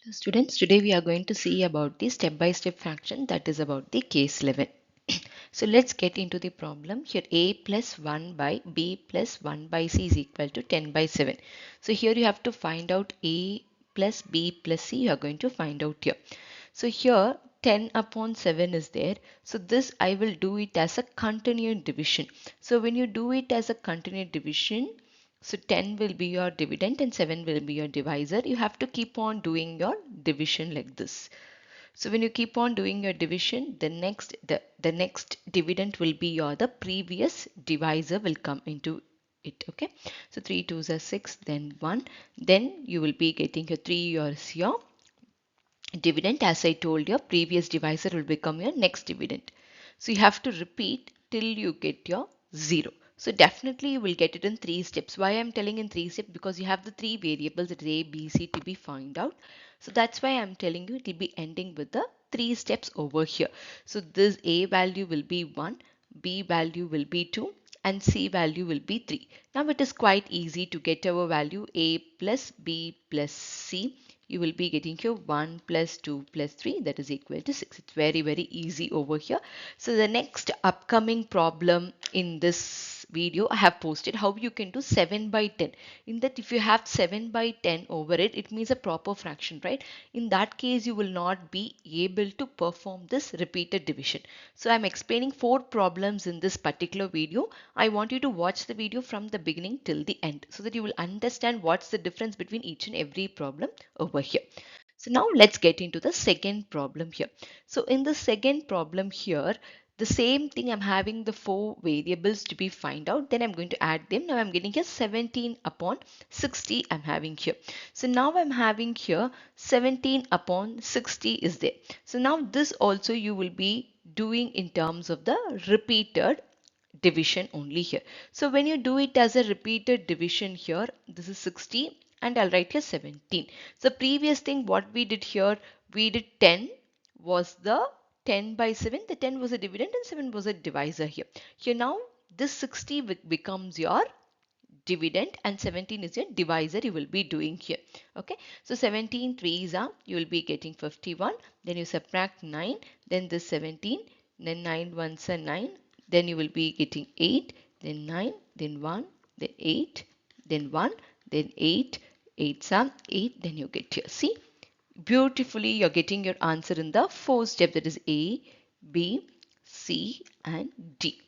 Hello students, today we are going to see about the step-by-step fraction, that is about the case 11. So let's get into the problem. Here a plus 1 by b plus 1 by c is equal to 10 by 7. So here you have to find out a plus b plus c, you are going to find out here. So here 10 upon 7 is there. So this I will do it as a continued division. So when you do it as a continued division, so 10 will be your dividend and 7 will be your divisor. You have to keep on doing your division like this. So when you keep on doing your division, the next dividend will be your the previous divisor will come into it. Okay. So 3 2s are 6, then 1. Then you will be getting your 3 yours your dividend. As I told you, previous divisor will become your next dividend. So you have to repeat till you get your 0. So definitely you will get it in 3 steps. Why I'm telling in 3 steps? Because you have the 3 variables that is A, B, C to be found out. So that's why I'm telling you it will be ending with the 3 steps over here. So this A value will be 1, B value will be 2 and C value will be 3. Now it is quite easy to get our value A plus B plus C. You will be getting here 1 plus 2 plus 3, that is equal to 6. It's very easy over here. So the next upcoming problem in this video I have posted how you can do 7 by 10. In that if you have 7 by 10 over it, it means a proper fraction, right? In that case you will not be able to perform this repeated division. So I'm explaining 4 problems in this particular video. I want you to watch the video from the beginning till the end so that you will understand what's the difference between each and every problem over here. So now let's get into the second problem here. So in the second problem here, the same thing, I'm having the 4 variables to be find out, then I'm going to add them. Now I'm getting here 17 upon 60 I'm having here. So now I'm having here 17 upon 60 is there. So now this also you will be doing in terms of the repeated division only here. So when you do it as a repeated division here, this is 60 and I'll write here 17. So previous thing what we did here, we did 10 was the 10 by 7. The 10 was a dividend and 7 was a divisor here. Here now this 60 becomes your dividend and 17 is your divisor you will be doing here. Okay. So 17 threes are, you will be getting 51. Then you subtract 9, then this 17, then 9 ones are 9. Then you will be getting 8, then 9, then 1, then 8, then 1, then 8, 8 are 8, then you get here. See, beautifully you're getting your answer in the 4th step, that is A, B, C and D.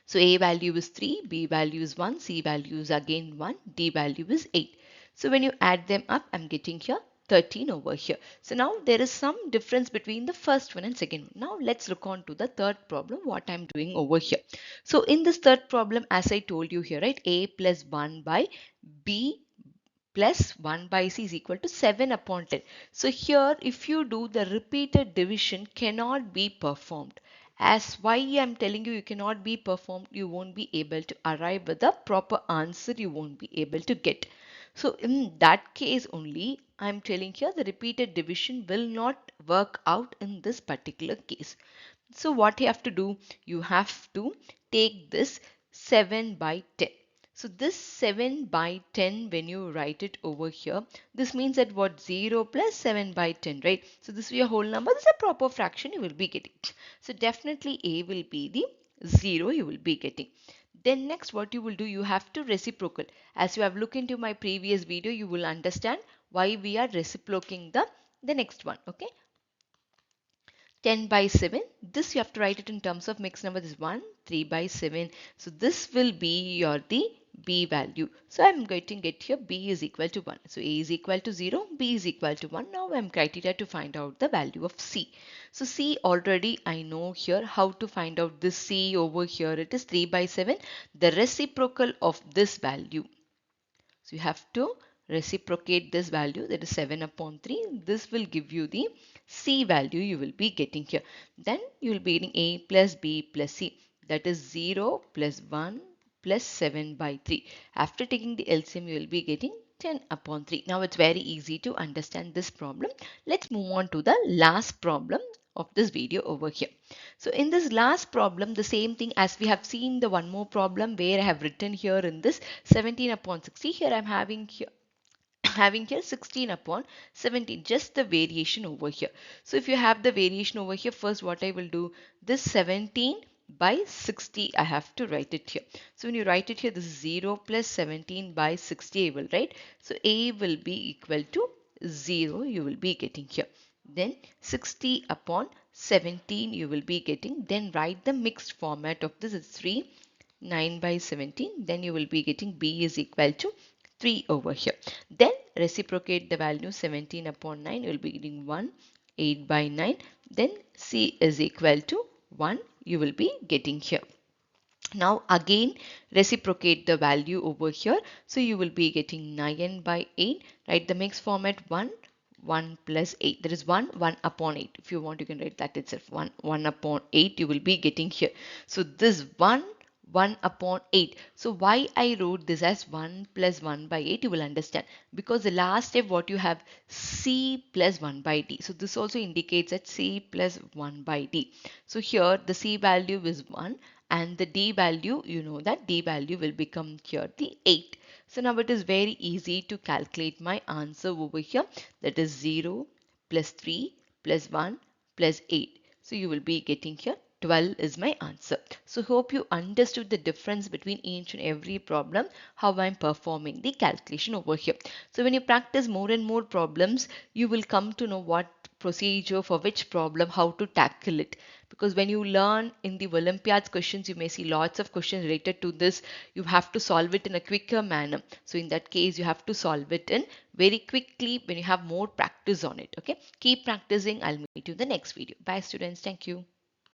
So A value is 3, B value is 1, C value is again 1, D value is 8. So when you add them up, I'm getting here 13 over here. So now there is some difference between the first one and second one. Now let's look on to the third problem, what I'm doing over here. So in this third problem, as I told you here, right, A plus 1 by B plus 1 by c is equal to 7 upon 10. So here if you do the repeated division cannot be performed. As why I am telling you you cannot be performed, you won't be able to arrive with the proper answer, you won't be able to get. So in that case only I am telling here the repeated division will not work out in this particular case. So what you have to do, you have to take this 7 by 10. So this 7 by 10 when you write it over here, this means that what 0 plus 7 by 10, right? So this will be a whole number. This is a proper fraction you will be getting. So definitely A will be the 0 you will be getting. Then next what you will do, you have to reciprocal. As you have looked into my previous video, you will understand why we are reciprocating the next one. Okay. 10 by 7. This you have to write it in terms of mixed number. This is 1, 3 by 7. So this will be your the B value. So I'm going to get here B is equal to 1. So A is equal to 0, B is equal to 1. Now I'm criteria to find out the value of C. So C already I know here how to find out this C over here. It is 3 by 7. The reciprocal of this value. So you have to reciprocate this value, that is 7 upon 3. This will give you the C value you will be getting here. Then you will be getting A plus B plus C, that is 0 plus 1 plus 7 by 3. After taking the LCM you will be getting 10 upon 3. Now it's very easy to understand this problem. Let's move on to the last problem of this video over here. So in this last problem, the same thing as we have seen the one more problem where I have written here in this 17 upon 60. Here I'm having here having here 16 upon 17, just the variation over here. So if you have the variation over here, first what I will do, this 17 by 60 I have to write it here. So when you write it here, this is 0 plus 17 by 60 I will write. So a will be equal to 0 you will be getting here. Then 60 upon 17 you will be getting. Then write the mixed format of this is 3, 9 by 17. Then you will be getting b is equal to 3 over here. Then reciprocate the value 17 upon 9. You will be getting 1, 8 by 9. Then c is equal to 1 you will be getting here. Now again reciprocate the value over here. So you will be getting 9 by 8. Write the mixed format 1, 1 plus 8. There is 1, 1 upon 8. If you want, you can write that itself. 1, 1 upon 8 you will be getting here. So this 1, 1 upon 8. So why I wrote this as 1 plus 1 by 8, you will understand. Because the last step what you have, c plus 1 by d. So this also indicates that c plus 1 by d. So here the c value is 1 and the d value, you know that d value will become here the 8. So now it is very easy to calculate my answer over here. That is 0 plus 3 plus 1 plus 8. So you will be getting here 12 is my answer. So hope you understood the difference between each and every problem, how I'm performing the calculation over here. So when you practice more and more problems, you will come to know what procedure for which problem, how to tackle it. Because when you learn in the Olympiads questions, you may see lots of questions related to this. You have to solve it in a quicker manner. So in that case, you have to solve it in very quickly when you have more practice on it. Okay, keep practicing. I'll meet you in the next video. Bye students. Thank you.